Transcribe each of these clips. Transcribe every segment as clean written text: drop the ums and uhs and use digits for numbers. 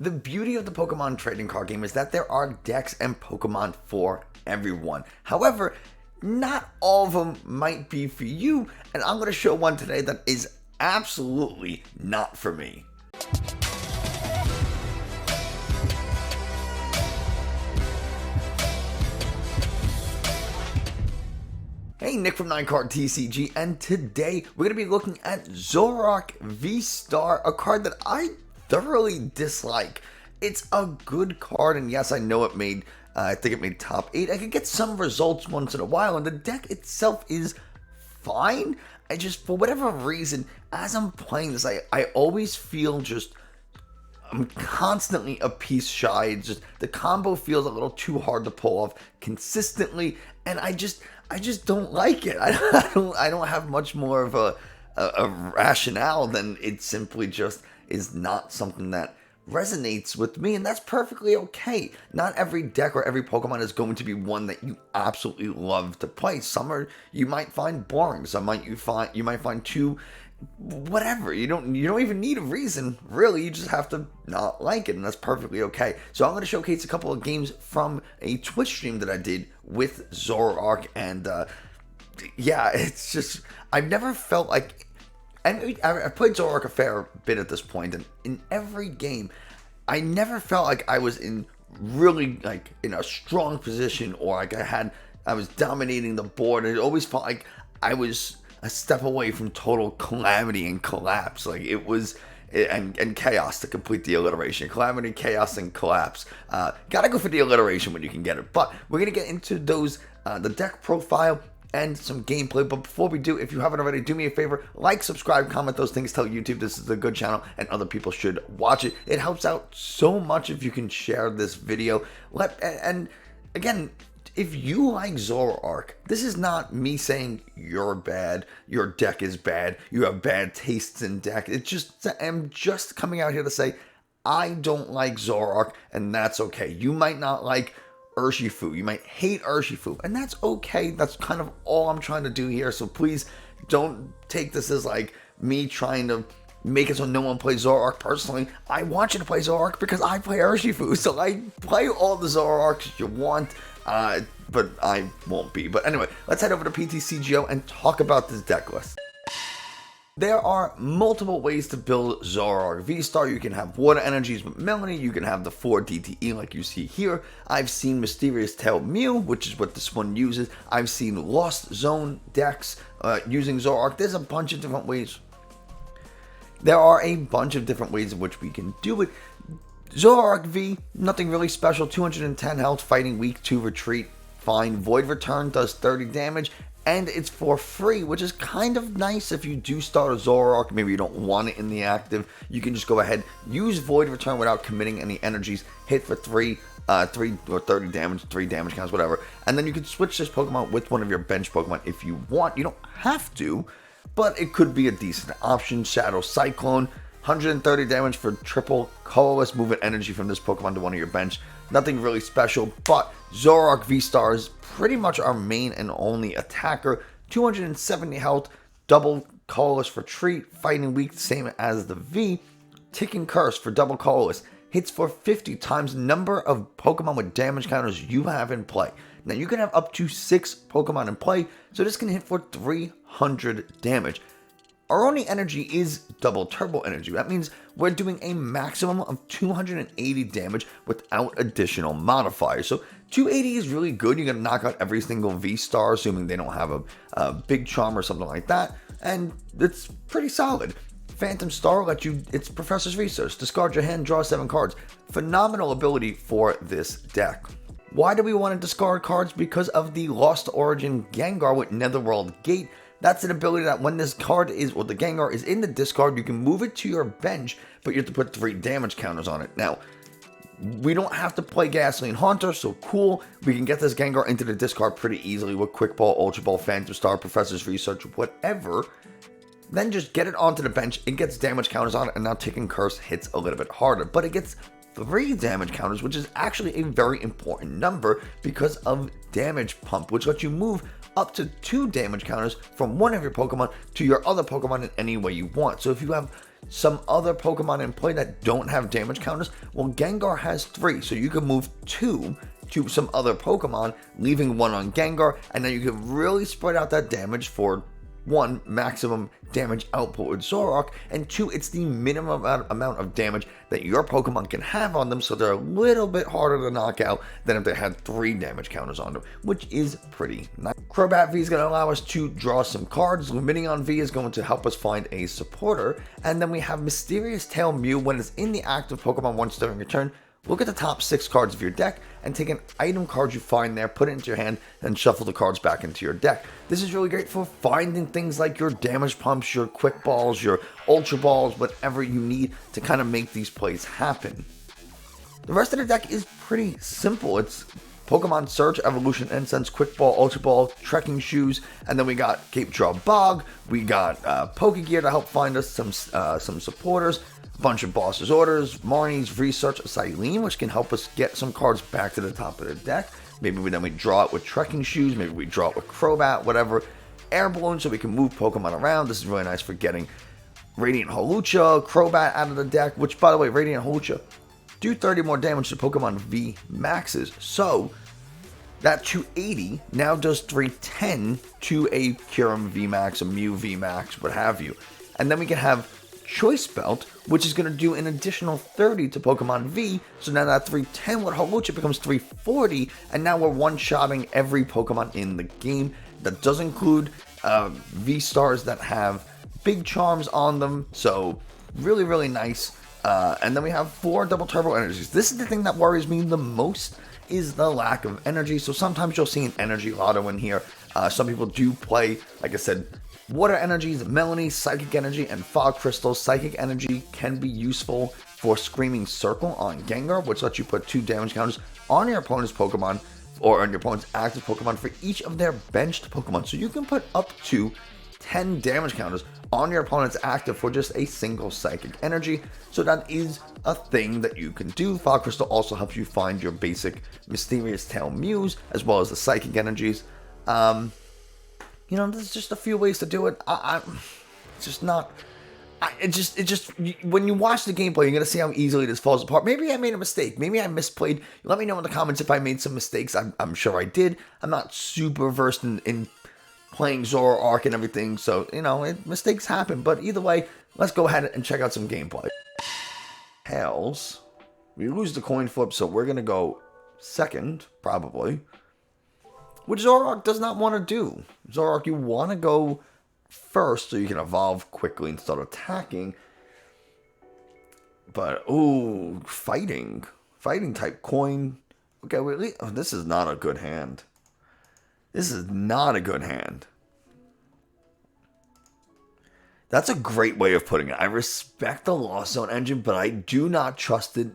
The beauty of the Pokemon trading card game is that there are decks and Pokemon for everyone. However, not all of them might be for you, and I'm going to show one today that is absolutely not for me. Hey, Nick from 9Card TCG, and today we're going to be looking at Zoroark VStar, a card that I thoroughly dislike. It's a good card, and yes, I know it made, I think it made top 8. I could get some results once in a while, and the deck itself is fine. I just, for whatever reason, as I'm playing this, I always feel just, I'm constantly a piece shy. It's just, the combo feels a little too hard to pull off consistently, and I just don't like it. I don't have much more of a rationale than it simply just is not something that resonates with me, and that's perfectly okay. Not every deck or every Pokemon is going to be one that you absolutely love to play. Some are you might find boring. Some you might find too whatever. You don't even need a reason, really. You just have to not like it, and that's perfectly okay. So I'm going to showcase a couple of games from a Twitch stream that I did with Zoroark, and yeah, it's just, I've never felt like, and I've played Zoroark a fair bit at this point, and in every game, I never felt like I was in really like in a strong position, or like I was dominating the board, and it always felt like I was a step away from total calamity and collapse. Like it was, and chaos to complete the alliteration. Calamity, chaos, and collapse. Gotta go for the alliteration when you can get it. But we're gonna get into those, the deck profile and some gameplay. But before we do, if you haven't already, do me a favor, like, subscribe, comment those things, tell YouTube this is a good channel and other people should watch it. It helps out so much if you can share this video. And again, if you like Zoroark, this is not me saying you're bad, your deck is bad, you have bad tastes in deck. I'm just coming out here to say, I don't like Zoroark, and that's okay. You might not like Urshifu, you might hate Urshifu, and that's okay. That's kind of all I'm trying to do here, so please don't take this as like me trying to make it so no one plays Zoroark. Personally, I want you to play Zoroark because I play Urshifu, so I play all the Zoroarks you want. But I won't be. But anyway, let's head over to PTCGO and talk about this deck list. There are multiple ways to build Zoroark VStar. You can have water energies with Melanie. You can have the 4 DTE like you see here. I've seen Mysterious Tail Mew, which is what this one uses. I've seen Lost Zone decks using Zoroark. There's a bunch of different ways. There are a bunch of different ways in which we can do it. Zoroark V, nothing really special, 210 health, fighting weak, 2 retreat, fine. Void Return does 30 damage, and it's for free, which is kind of nice if you do start a Zoroark, maybe you don't want it in the active. You can just go ahead, use Void Return without committing any energies, hit for 3 or 30 damage, 3 damage counts, whatever, and then you can switch this Pokemon with one of your bench Pokemon if you want. You don't have to, but it could be a decent option. Shadow Cyclone, 130 damage for triple colorless, movement energy from this Pokemon to one of your bench. Nothing really special, but Zoroark VStar is pretty much our main and only attacker. 270 health, double colorless for treat, fighting weak, same as the V. Ticking Curse for double colorless, hits for 50 times the number of Pokemon with damage counters you have in play. Now you can have up to 6 Pokemon in play, so this can hit for 300 damage. Our only energy is double turbo energy. That means we're doing a maximum of 280 damage without additional modifiers. So 280 is really good. You're going to knock out every single V-Star, assuming they don't have a big charm or something like that. And it's pretty solid. Phantom Star lets you, it's Professor's Research. Discard your hand, draw 7 cards. Phenomenal ability for this deck. Why do we want to discard cards? Because of the Lost Origin Gengar with Netherworld Gate. That's an ability that when this card is, or the Gengar is in the discard, you can move it to your bench, but you have to put 3 damage counters on it. Now, we don't have to play Gasoline Haunter, so cool. We can get this Gengar into the discard pretty easily with Quick Ball, Ultra Ball, Phantom Star, Professor's Research, whatever. Then just get it onto the bench. It gets damage counters on it, and now Ticking Curse hits a little bit harder, but it gets 3 damage counters, which is actually a very important number because of Damage Pump, which lets you move up to 2 damage counters from one of your Pokemon to your other Pokemon in any way you want. So if you have some other Pokemon in play that don't have damage counters, well, Gengar has 3, so you can move 2 to some other Pokemon, leaving 1 on Gengar, and then you can really spread out that damage for 1, maximum damage output with Zoroark, and 2, it's the minimum amount of damage that your Pokemon can have on them, so they're a little bit harder to knock out than if they had 3 damage counters on them, which is pretty nice. Crobat V is going to allow us to draw some cards. Lumineon V is going to help us find a supporter, and then we have Mysterious Tail Mew. When it's in the active Pokemon once during your turn, look at the top 6 cards of your deck and take an item card you find there, put it into your hand, and shuffle the cards back into your deck. This is really great for finding things like your damage pumps, your quick balls, your ultra balls, whatever you need to kind of make these plays happen. The rest of the deck is pretty simple. It's Pokemon Search, Evolution, Incense, Quick Ball, Ultra Ball, Trekking Shoes, and then we got Cape Draw Bog, we got Pokegear to help find us some supporters, a bunch of Boss's Orders, Marnie's Research, Silene, which can help us get some cards back to the top of the deck. Maybe then we draw it with Trekking Shoes, maybe we draw it with Crobat, whatever. Air Balloon so we can move Pokemon around. This is really nice for getting Radiant Hawlucha, Crobat out of the deck, which, by the way, Radiant Hawlucha do 30 more damage to Pokemon Vmaxes. So that 280 now does 310 to a Kyurem Vmax, a Mew Vmax, what have you. And then we can have Choice Belt, which is going to do an additional 30 to Pokemon V. So now that 310 with Hawlucha becomes 340, and now we're one-shotting every Pokemon in the game. That does include V-Stars that have big charms on them, so really, really nice. And then we have 4 double turbo energies. This is the thing that worries me the most, is the lack of energy. So sometimes you'll see an energy lotto in here. Some people do play, like I said, water energies, Melanie, psychic energy, and fog crystals. Psychic energy can be useful for Screaming Circle on Gengar, which lets you put 2 damage counters on your opponent's Pokemon, or on your opponent's active Pokemon, for each of their benched Pokemon. So you can put up to 10 damage counters on your opponent's active for just a single psychic energy. So that is a thing that you can do. Fog Crystal also helps you find your basic Mysterious Tail Mews, as well as the psychic energies. You know, there's just a few ways to do it. It's just not. It just when you watch the gameplay, you're gonna see how easily this falls apart. Maybe I made a mistake. Maybe I misplayed. Let me know in the comments if I made some mistakes. I'm sure I did. I'm not super versed in playing Zoroark and everything, so you know, mistakes happen. But either way, let's go ahead and check out some gameplay. Tails. We lose the coin flip, so we're gonna go second, probably. Which Zoroark does not want to do. Zoroark, you want to go first so you can evolve quickly and start attacking. But, ooh, fighting. Fighting type coin. Okay, wait, oh, this is not a good hand. This is not a good hand. That's a great way of putting it. I respect the Lost Zone engine, but I do not trust it.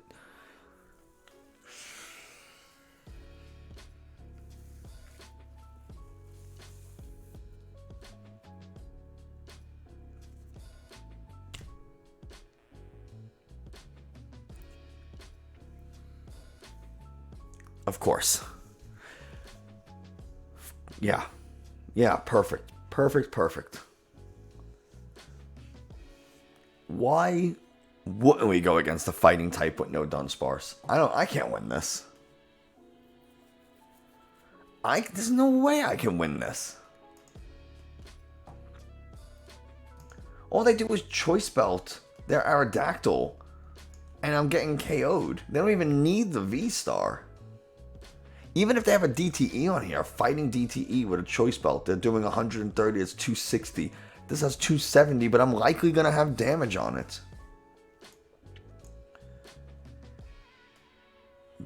Of course. Yeah. Yeah, perfect. Perfect. Why wouldn't we go against the fighting type with no Dunsparce? I can't win this. There's no way I can win this. All they do is Choice Belt their Aerodactyl, and I'm getting KO'd. They don't even need the V-Star. Even if they have a DTE on here, a fighting DTE with a Choice Belt, they're doing 130, it's 260. This has 270, but I'm likely going to have damage on it.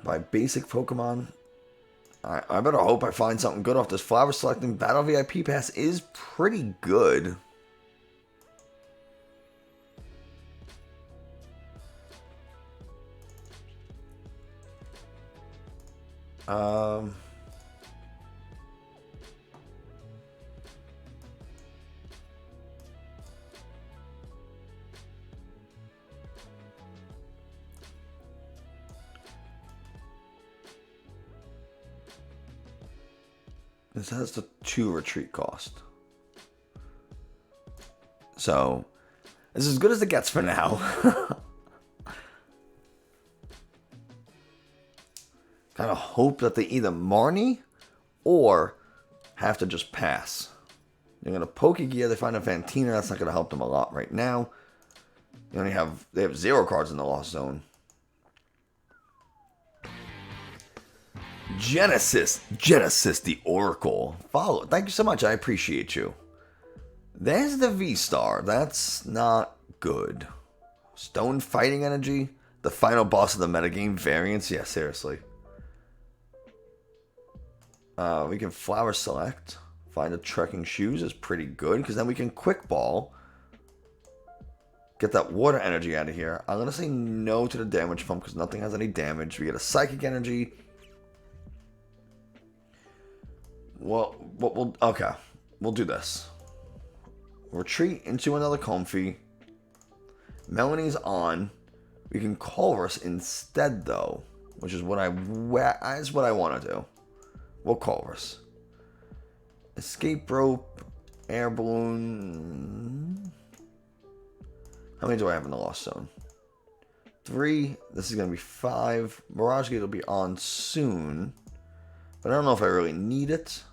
By basic Pokemon, I better hope I find something good off this. Flower Selecting Battle VIP Pass is pretty good. This has the 2 retreat cost. So, This is as good as it gets for now. Kind of hope that they either Marnie or have to just pass. They're going to Pokegear. They find a Fantina. That's not going to help them a lot right now. They have 0 cards in the Lost Zone. Genesis the Oracle. Follow. Thank you so much. I appreciate you. There's the V-Star. That's not good. Stone Fighting Energy. The final boss of the metagame variants. Yeah, seriously. We can Flower Select. Find a Trekking Shoes is pretty good. Because then we can Quick Ball. Get that Water Energy out of here. I'm going to say no to the Damage Pump because nothing has any damage. We get a Psychic Energy. Well, okay. We'll do this. Retreat into another Comfey. Melanie's on. We can Colress instead, though. Which is what I want to do. We'll Colress. Escape Rope. Air Balloon. How many do I have in the Lost Zone? 3. This is going to be 5. Mirage Gate will be on soon. But I don't know if I really need it.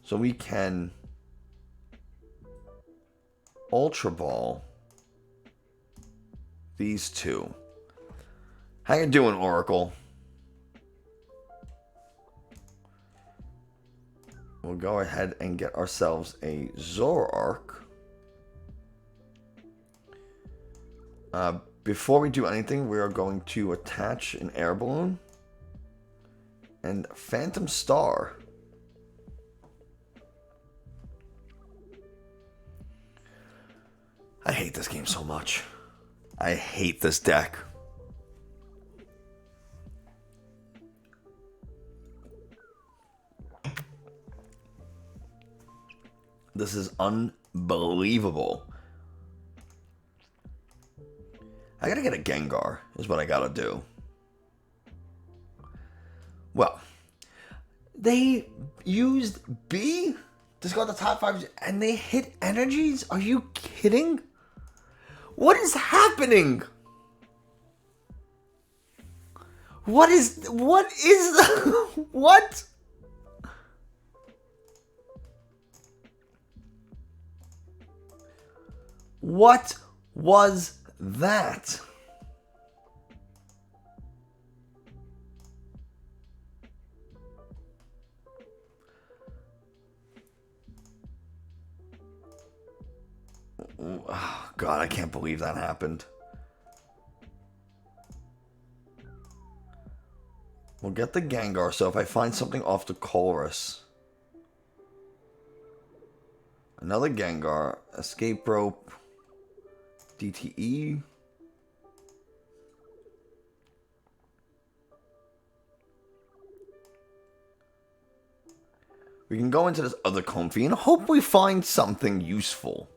So we can Ultra Ball these 2. How you doing, Oracle? We'll go ahead and get ourselves a Zoroark. Before we do anything, we are going to attach an Air Balloon and Phantom Star. I hate this game so much. I hate this deck. This is unbelievable. I gotta get a Gengar, is what I gotta do. Well, they used B to score the top 5 and they hit energies? Are you kidding? What is happening? What? What was that? Oh, God, I can't believe that happened. We'll get the Gengar, so if I find something off the Colress. Another Gengar, Escape Rope, DTE. We can go into this other Comfey and hope we find something useful.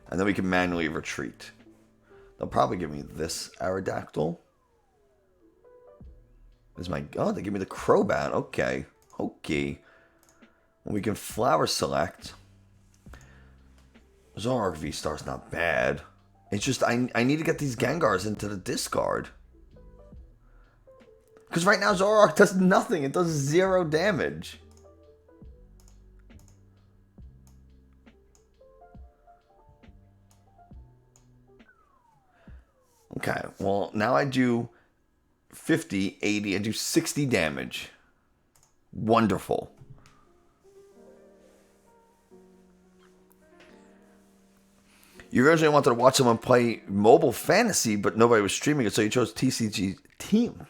And then we can manually retreat. They'll probably give me this Aerodactyl. Oh, they give me the Crobat. Okay. Okay. We can Flower Select. Zoroark VStar's not bad. It's just, I need to get these Gengars into the discard. Because right now Zoroark does nothing. It does 0 damage. Okay, well, now I do 50, 80, I do 60 damage. Wonderful. You originally wanted to watch someone play mobile fantasy, but nobody was streaming it, so you chose TCG Team.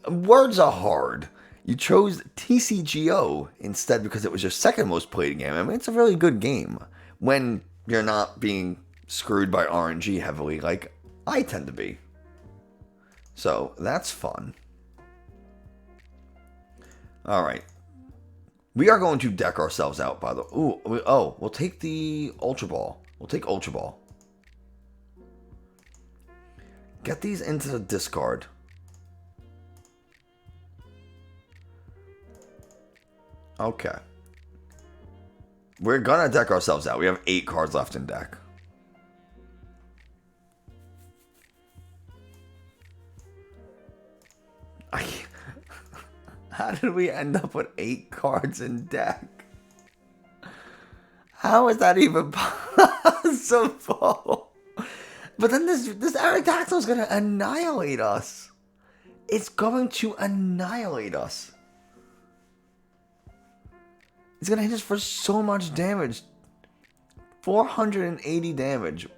Words are hard. You chose TCGO instead because it was your second most played game. I mean, it's a really good game when you're not being screwed by RNG heavily like I tend to be. So that's fun. Alright. We are going to deck ourselves out by the... we'll take the Ultra Ball. We'll take Ultra Ball. Get these into the discard. Okay. We're gonna deck ourselves out. We have 8 cards left in deck. How did we end up with 8 cards in deck? How is that even possible? But then this Aerodactyl is gonna annihilate us. It's going to annihilate us. It's gonna hit us for so much damage. 480 damage.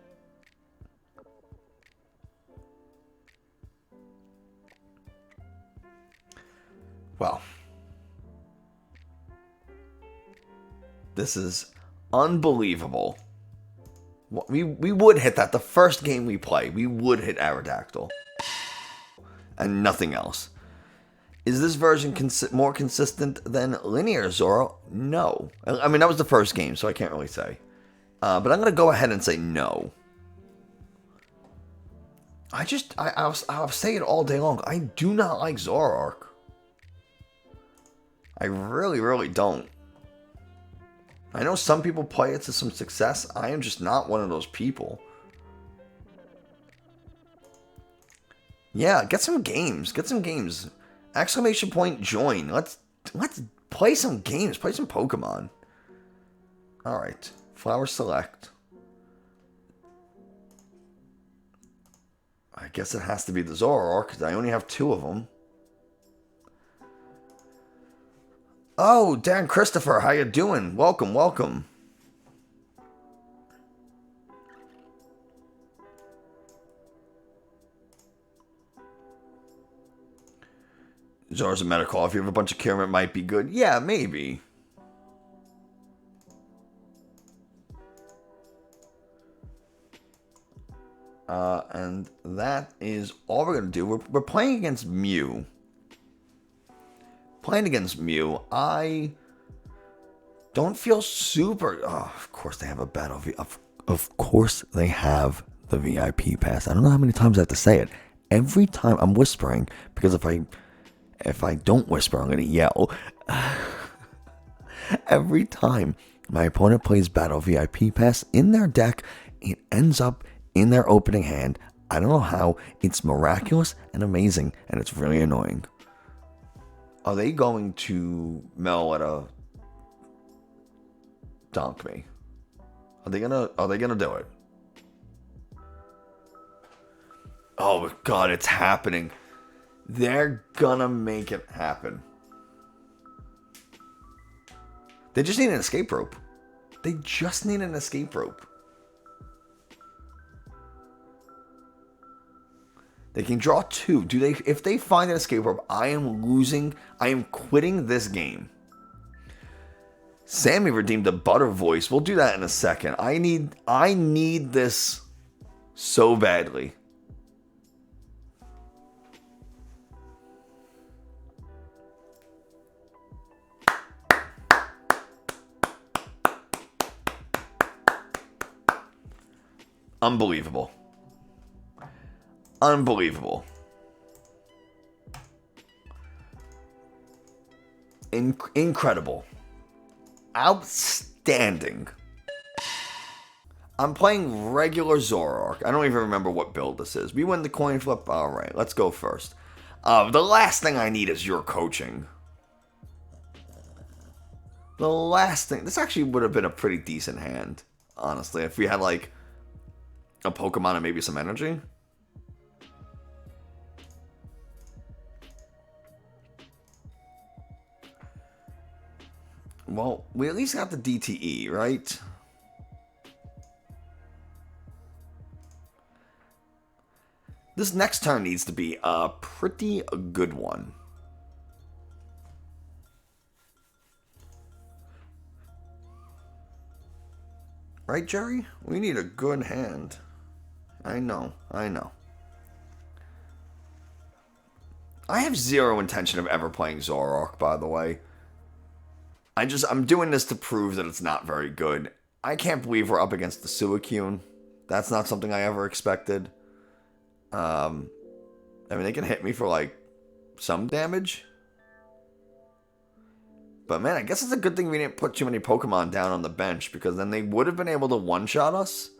Well, this is unbelievable. We would hit that the first game we play. We would hit Aerodactyl. And nothing else. Is this version more consistent than Linear Zoro? No. I mean, that was the first game, so I can't really say. But I'm going to go ahead and say no. I'll say it all day long. I do not like Zoroark. I really, really don't. I know some people play it to some success. I am just not one of those people. Yeah, get some games. Get some games. Exclamation point join. Let's play some games. Play some Pokemon. Alright. Flower select. I guess it has to be the Zoroark, because I only have 2 of them. Oh, Dan Christopher, how you doing? Welcome, welcome. Zora's a medical. If you have a bunch of Kieran, it might be good. Yeah, maybe. And that is all we're going to do. We're playing against Mew. Playing against Mew, I don't feel super... Oh, of course they have a battle... Of course they have the VIP pass. I don't know how many times I have to say it. Every time I'm whispering, because if I don't whisper, I'm going to yell. Every time my opponent plays Battle VIP Pass in their deck, it ends up in their opening hand. I don't know how. It's miraculous and amazing, and it's really annoying. Are they going to Meletta donk me? Are they gonna do it? Oh god, it's happening. They're gonna make it happen. They just need an escape rope. They just need an escape rope. They can draw 2. If they find an escape rope, I am losing. I am quitting this game. Sammy redeemed a butter voice. We'll do that in a second. I need this so badly. Unbelievable. Unbelievable. Incredible. Outstanding. I'm playing regular Zoroark. I don't even remember what build this is. We win the coin flip. Alright, let's go first. The last thing I need is your coaching. The last thing... This actually would have been a pretty decent hand, honestly, if we had, like, a Pokemon and maybe some energy. Well, we at least got the DTE, right? This next turn needs to be a pretty good one. Right, Jerry? We need a good hand. I know, I know. I have zero intention of ever playing Zoroark, by the way. I'm doing this to prove that it's not very good. I can't believe we're up against the Suicune. That's not something I ever expected. I mean, they can hit me for, like, some damage. But man, I guess it's a good thing we didn't put too many Pokemon down on the bench, because then they would have been able to one-shot us.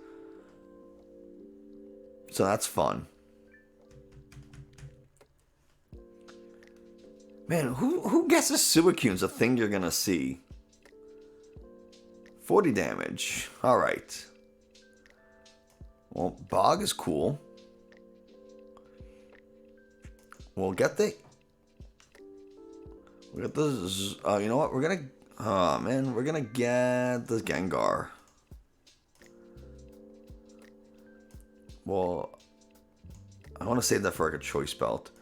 So that's fun. Man, who guesses Suicune's a thing you're gonna see? 40 damage. Alright. Well, Bog is cool. We'll get the... We got this. You know what? We're gonna. Oh man, we're gonna get the Gengar. Well, I want to save that for like a choice belt.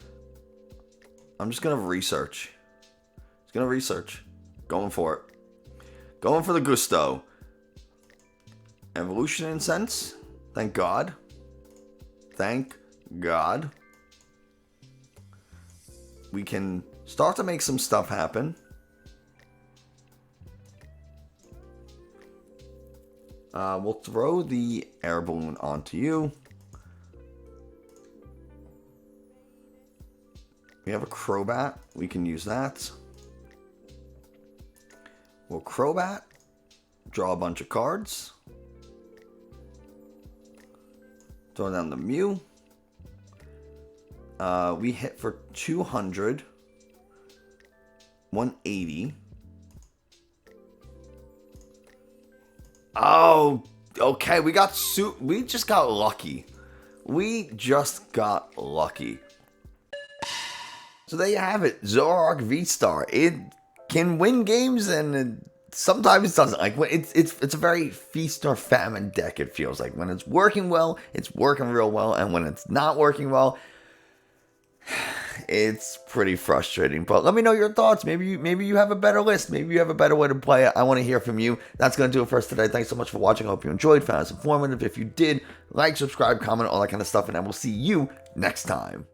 I'm just gonna research. Just gonna research. Going for it. Going for the gusto. Evolution Incense. Thank God. Thank God. We can start to make some stuff happen. We'll throw the air balloon onto you. We have a Crobat. We can use that. We'll Crobat. Draw a bunch of cards. Throw down the Mew. We hit for 200. 180. Oh, okay. We just got lucky. We just got lucky. So there you have it. Zoroark VStar. It can win games and it sometimes doesn't. Like it's a very feast or famine deck. It feels like when it's working well, it's working real well, and when it's not working well, it's pretty frustrating. But let me know your thoughts. Maybe you have a better list. Maybe you have a better way to play it. I want to hear from you. That's going to do it for us today. Thanks so much for watching. I hope you enjoyed, found it informative. If you did, like, subscribe, comment, all that kind of stuff, and I will see you next time.